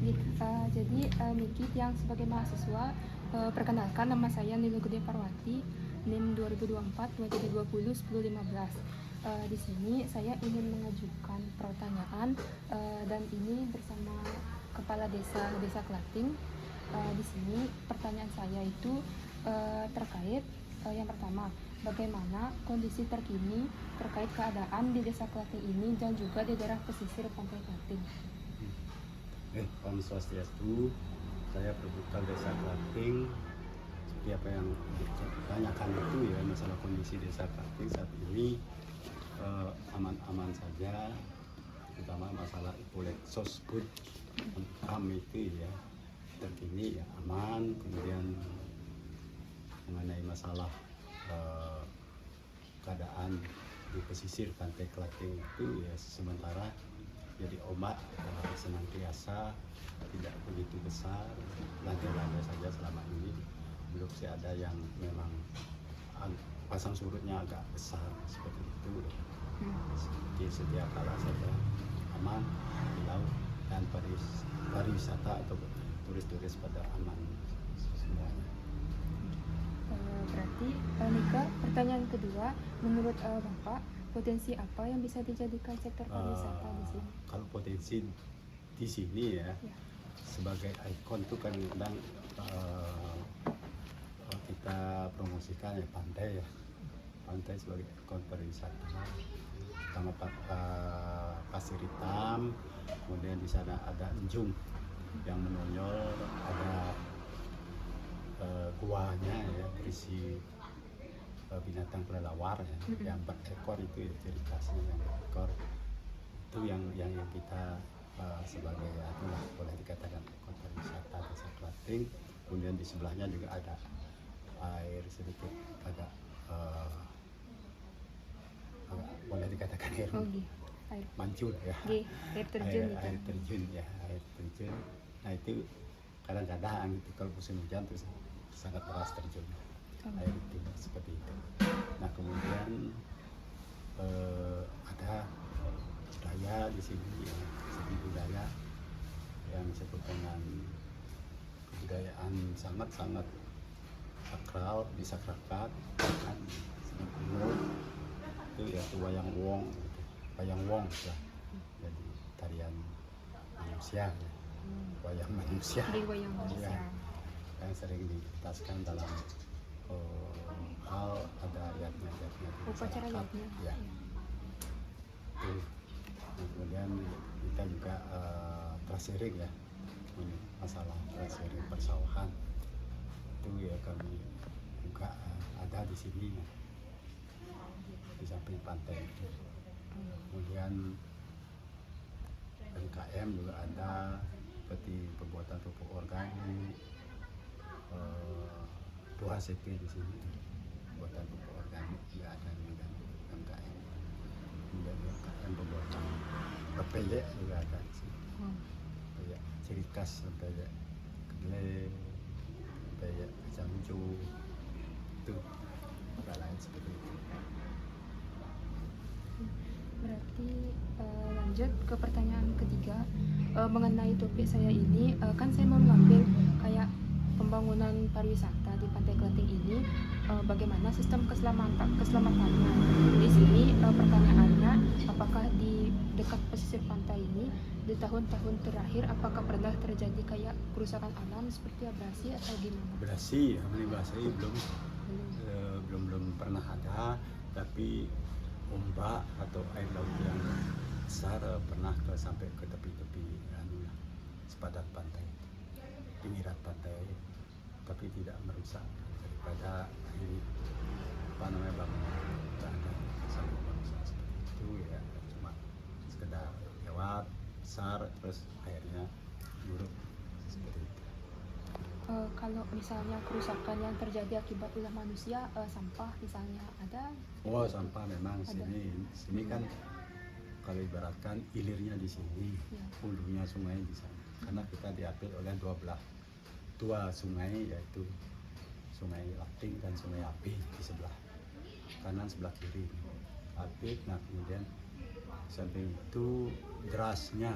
Niki yang sebagai mahasiswa, perkenalkan nama saya Nilu Gede Parwati, NIM 2024-2020 1015. Di sini saya ingin mengajukan pertanyaan dan ini bersama Kepala Desa Klating. Di sini pertanyaan saya itu terkait yang pertama, bagaimana kondisi terkini terkait keadaan di Desa Klating ini dan juga di daerah pesisir Pantai Klating. Om Swastiastu, saya Perbutal Desa Klating. Seperti apa yang ditanyakan itu ya, masalah kondisi Desa Klating saat ini aman-aman saja, terutama masalah sosbud ham itu ya terkini ya aman. Kemudian mengenai masalah keadaan di pesisir Pantai Klating itu ya sementara jadi ombak senantiasa tidak begitu besar, lantai-lantai saja selama ini. Belum sih ada yang memang pasang surutnya agak besar seperti itu. Di setiap kala saja aman di laut dan pariwisata atau turis-turis pada aman semuanya. Berarti Nika, pertanyaan kedua, menurut Bapak, potensi apa yang bisa dijadikan sektor pariwisata di sini? Kalau potensi di sini ya, sebagai ikon itu kan kadang kita promosikan ya pantai sebagai ikon pariwisata. Pertama pasir hitam, kemudian di sana ada enjung yang menonjol, ada guanya ya berisi binatang kelelawar ya, yang berekor itu ya, ciri khasnya yang berekor itu yang kita sebagai itulah boleh dikatakan ikon pariwisata Desa Klating. Kemudian di sebelahnya juga ada air sedikit agak boleh dikatakan air mancur ya, air terjun air terjun. Nah itu kadang-kadang itu kalau musim hujan terus sangat deras terjun air itu seperti itu. Nah kemudian ada budaya di sini ya, segi budaya yang disebut dengan kebudayaan sangat sakral, disakralkan kan, sangat umur itu ya wayang wong ya. Jadi tarian manusia ya. Wayang manusia ya, yang sering ditaskan dalam hal ada ayatnya upacara ya. Kemudian kita juga trasering ya, ini masalah trasering persawahan itu ya kami juga ada di sini ya, di samping pantai itu. Kemudian UMKM juga ada seperti pembuatan pupuk organik, 2HCP di sini, pembuatan pupuk organik juga ada juga UMKM. Kemudian UMKM pembuatan pepayek juga ada di sini. Pepayek ciri khas, pepayek kedelai, pepayek kacang hijau itu lain seperti itu. Berarti lanjut ke pertanyaan ketiga, mengenai topik saya ini, kan saya mau mengambil kayak pembangunan pariwisata di Pantai Klating ini, bagaimana sistem keselamatannya. Di sini pertanyaannya, apakah di dekat pesisir pantai ini di tahun-tahun terakhir apakah pernah terjadi kayak kerusakan alam seperti abrasi atau gimana? Abrasi belum pernah ada, tapi ombak atau air laut yang besar pernah sampai ke tepi-tepi sepadan pantai, pinggiran pantai, tapi tidak merusak daripada ini bangunan tidak ada sampai merusak seperti itu ya, cuma sekedar lewat besar terus airnya buruk seperti itu. Kalau misalnya kerusakan yang terjadi akibat ulah manusia, sampah misalnya ada? Sampah memang ada. Sini kan kalau ibaratkan hilirnya di sini, hulunya sungai di sana. Karena kita diapit oleh dua sungai, yaitu Sungai Klating dan Sungai Apit di sebelah kanan sebelah kiri. Apit, nah kemudian samping itu derasnya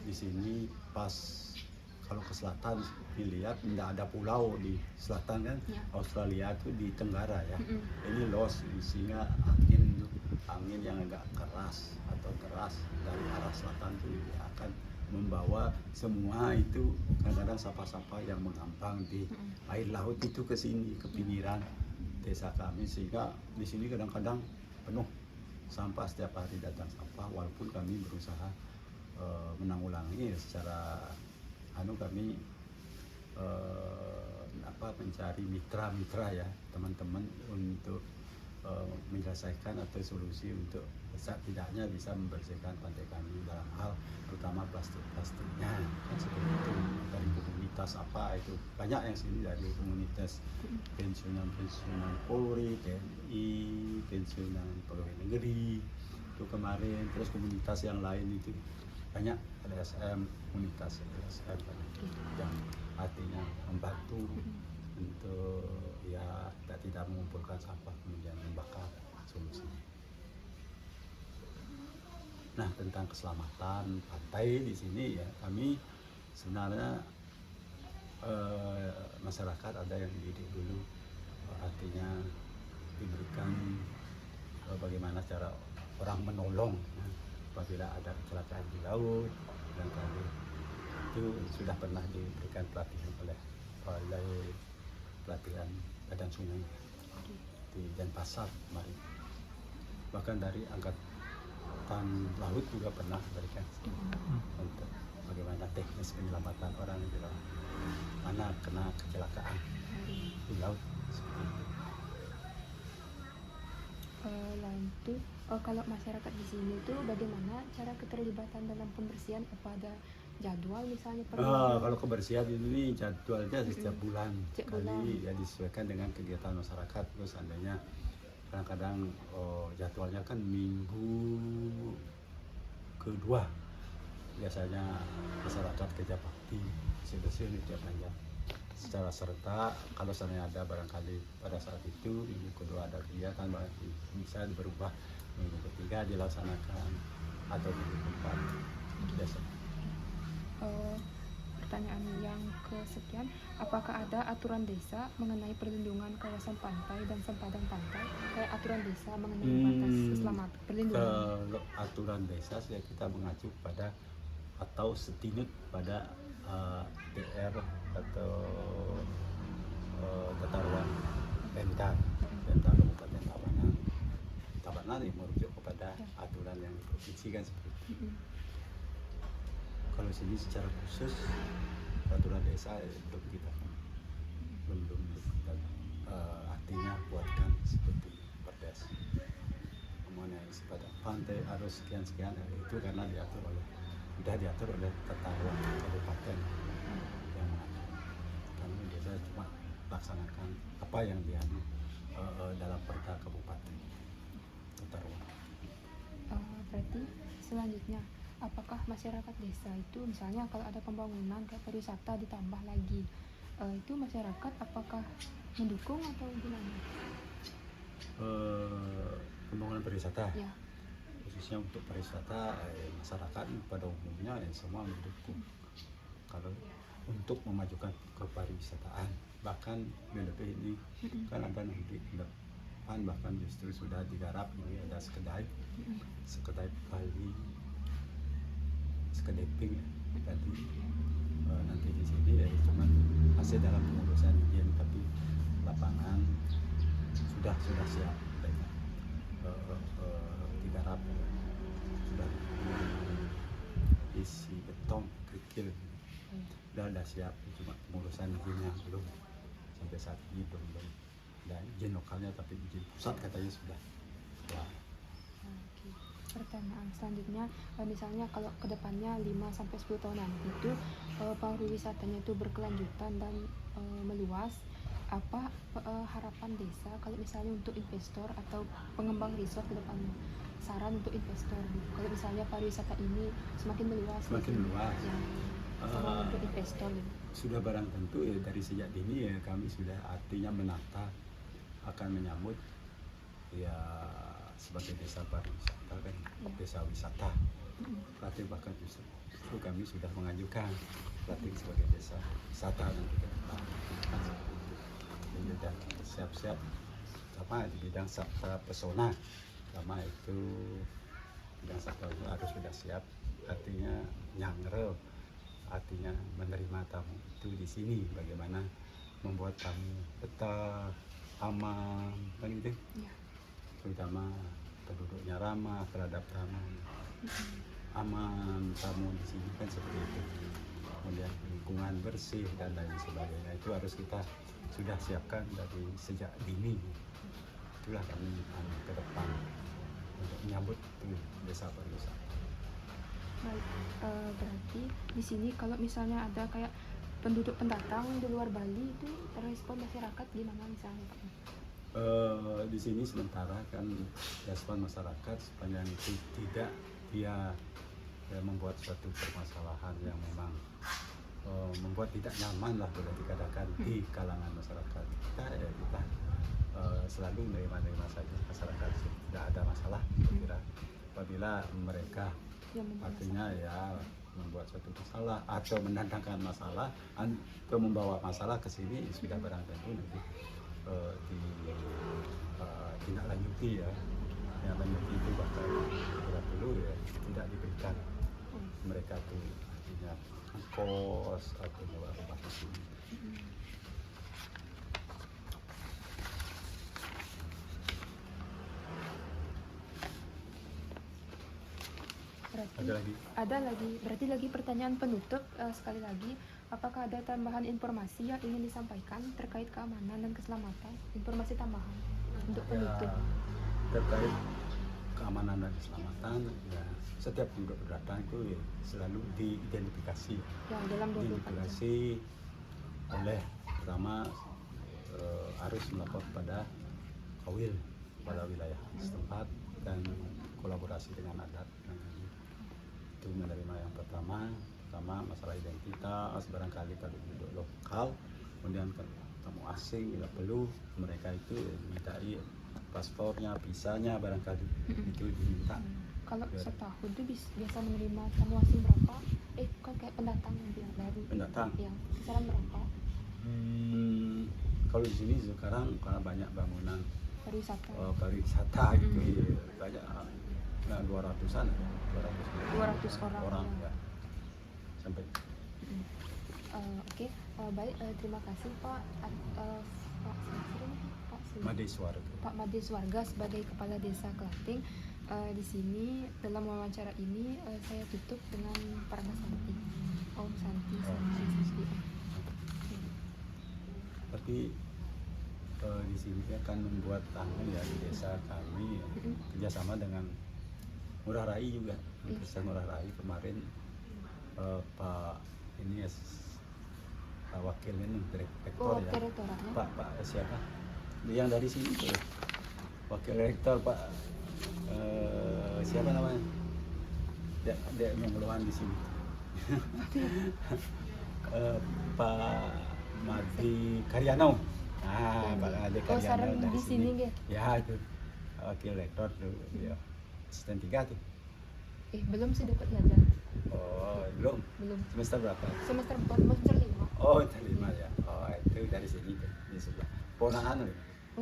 di sini pas kalau ke selatan dilihat tidak ada pulau di selatan kan. Ya. Australia itu di tenggara ya. Mm-mm. Ini los sehingga angin yang agak keras atau keras dari arah selatan itu akan membawa semua itu kadang-kadang sampah-sampah yang mengambang di air laut itu ke sini, ke pinggiran desa kami, sehingga di sini kadang-kadang penuh sampah. Setiap hari datang sampah, walaupun kami berusaha menanggulangi secara kami mencari mitra-mitra ya, teman-teman untuk menyelesaikan atau solusi untuk setidaknya bisa membersihkan pantai kami dalam hal terutama plastik-plastiknya kan, seperti itu. Dari komunitas apa itu banyak yang sini, dari komunitas pensiunan Polri, TNI, pensiunan pegawai negeri itu kemarin, terus komunitas yang lain itu banyak, LSM, komunitas LSM yang artinya membantu untuk ya tidak mengumpulkan sampah kemudian membakar, solusinya. Nah, tentang keselamatan pantai di sini ya, kami sebenarnya masyarakat ada yang dididik dulu, artinya diberikan bagaimana cara orang menolong apabila ada kecelakaan di laut, barangkali itu sudah pernah diberikan pelatihan oleh pelatihan badan sungai di Denpasar kemarin. Bahkan dari angkatan laut juga pernah berikan untuk bagaimana teknis penyelamatan orang di laut mana kena kecelakaan di laut seperti itu. Lain tuh kalau masyarakat di sini tuh bagaimana cara keterlibatan dalam pembersihan? Apa ada jadwal misalnya per minggu? Kalau kebersihan ini jadwalnya setiap bulan Setiap bulan. ya, disesuaikan dengan kegiatan masyarakat. Terus seandainya kadang-kadang jadwalnya kan minggu kedua biasanya masyarakat kerja bakti bersih-bersih di tiap panjang secara serta. Kalau seandainya ada barangkali pada saat itu minggu kedua ada kegiatan, bisa berubah minggu ketiga dilaksanakan atau minggu keempat biasanya. Pertanyaan yang kesekian, apakah ada aturan desa mengenai perlindungan kawasan pantai dan sempadan pantai, kayak aturan desa mengenai batas keselamatan perlindungan? Kalau aturan desa kita mengacu pada atau setinut pada TR atau tata ruang Pemda Kabupaten Tabanan yang merujuk kepada aturan yang diprovinsi kan seperti itu. Kalau sini secara khusus peraturan desa belum kita artinya buatkan seperti perdes mengenai sepadan pantai harus sekian itu karena sudah diatur oleh tata ruang kabupaten yang mengatur. Kami biasa cuma laksanakan apa yang diatur dalam perda kabupaten tata ruang. Berarti selanjutnya, apakah masyarakat desa itu misalnya kalau ada pembangunan kayak pariwisata ditambah lagi, itu masyarakat apakah mendukung atau gimana? Pembangunan pariwisata Ya. khususnya untuk pariwisata, masyarakat pada umumnya semua mendukung kalau untuk memajukan kepariwisataan. Bahkan lebih ini kan ada nanti ke depan bahkan justru sudah digarap ini ada sekedai kali sekedeping tadi nanti di sini ya cuman masih dalam pengurusan izin, tapi lapangan sudah siap digarap, sudah isi beton kerikil udah siap, cuma pengurusan izinnya belum sampai saat ini belum dan izin lokalnya, tapi izin pusat katanya sudah. Oke. Pertanyaan selanjutnya, misalnya kalau kedepannya 5-10 tahun nanti itu pariwisatanya itu berkelanjutan dan meluas, apa harapan desa kalau misalnya untuk investor atau pengembang resort ke depannya? Saran untuk investor gitu. Kalau misalnya pariwisata ini semakin meluas. Ya. Saran untuk investor gitu. Sudah barang tentu ya dari sejak dini ya kami sudah artinya menata akan menyambut ya sebagai desa pariwisata kan, desa wisata Klating bahkan justru kami sudah mengajukan Klating sebagai desa wisata nanti ke depan. Jadi sudah siap-siap sama di bidang sabta pesona, sama itu bidang sabta pesona harus sudah siap, artinya nyangre, artinya menerima tamu itu di sini bagaimana membuat tamu betah, aman, kan gitu. Ya. Terutama penduduknya ramah terhadap tamu, aman tamu di sini kan seperti itu. Kemudian lingkungan bersih dan lain sebagainya itu harus kita sudah siapkan dari sejak dini. Itulah kami ke depan untuk menyambut itu desa pariwisata. Baik, berarti di sini kalau misalnya ada kayak penduduk pendatang di luar Bali itu respon masyarakat gimana misalnya Pak? Di sini sementara kan respon masyarakat sepanjang itu tidak dia membuat suatu permasalahan yang memang membuat tidak nyaman lah boleh dikatakan di kalangan masyarakat kita, ya kita selalu menerima saja masyarakat, tidak ada masalah. Kira apabila mereka artinya ya membuat suatu masalah atau mendatangkan masalah atau membawa masalah ke sini, sudah barang tentu nanti tindak lanjuti ya. Yang lanjuti itu bahkan tidak perlu ya tidak diberikan mereka tuh artinya kos atau nyewa rumah di sini. Berarti Ada lagi? berarti lagi pertanyaan penutup sekali lagi, apakah ada tambahan informasi yang ingin disampaikan terkait keamanan dan keselamatan, informasi tambahan untuk penutup? Ya, terkait keamanan dan keselamatan ya, setiap penduduk datang itu ya, selalu diidentifikasi Ya, dalam 24 jam. diidentifikasi oleh pertama harus melapor pada Kawil, pada wilayah setempat, dan kolaborasi dengan adat. Itu menerima yang pertama masalah identitas, barangkali kalau penduduk lokal, kemudian tamu asing bila perlu mereka itu dimintai paspornya, visanya, barangkali itu diminta. Kalau Biar setahun tuh biasa menerima tamu asing berapa? Kan kayak pendatang yang baru. pendatang. Yang kisaran berapa? Kalau di sini sekarang karena banyak bangunan Pariwisata. pariwisata itu ya, banyak 200-an ya, 200 orang ya. ya. Sampai Oke, baik, terima kasih Pak Madeswar itu. Pak Madeswarga sebagai Kepala Desa Klating. Di sini dalam wawancara ini saya tutup dengan Parana Santi. Om Santi, Santi, Santi. Tapi di sini akan membuat ya di desa kami kerjasama dengan Ngurah Rai juga. Desa Ngurah Rai kemarin Pak ini ya Pak Wakil ini direktur ya. Direktoratnya. Pak siapa? Yang dari sini tuh. Wakil Rektor Pak siapa namanya? Dia mengeluhan di sini. Pak Madi Karyano. Pak Madi Karyano sarang dari di sini ya? Ya itu Wakil Rektor tuh dia. Asisten 3 tuh. Belum sih dapat jajan. Oh, belum. Semester berapa? Semester 4, semester 5. Oh, itu 5 ya. Oh, itu dari sini tuh, di sebelah. Ponakan tuh.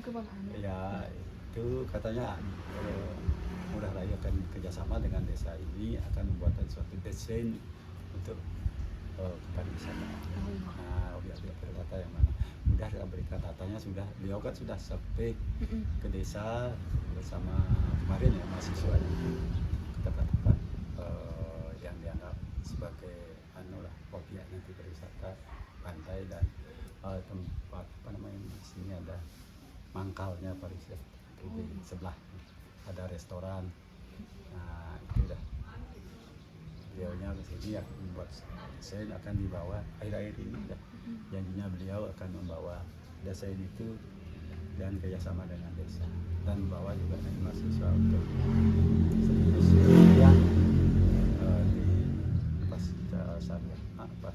Kebangsaan. Ya, itu katanya Ngurah Rai akan kerjasama dengan desa ini akan membuat suatu desain untuk pariwisata. Nah, obyek-obyek wisata yang mana mudah saya berikan datanya, sudah beliau kan sudah sampai ke desa bersama kemarin ya mahasiswa kita katakan yang dianggap sebagai obyek nanti berwisata pantai dan tempat apa namanya di sini ada mangkalnya pariwisata di sebelah ada restoran. Nah itu dah beliaunya ke sini membuat desain akan dibawa akhir-akhir ini dah. Janjinya beliau akan membawa desain itu dan kerjasama dengan desa dan membawa juga dari mahasiswa untuk serius ya di pasca sarjana apa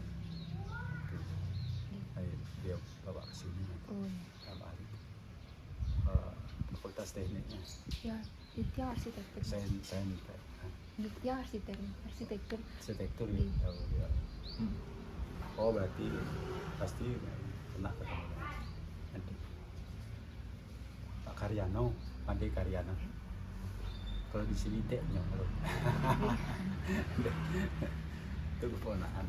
dia bawa ke sini fakultas tekniknya Ya, itu arsitektur. saya minta yang arsitektur. arsitektur ya. Oh, ya. Oh berarti pasti pernah ketemu dengan adik Pak Karyano, Ade Karyano. Kalau di sini Dek nyokol. Itu keponakan.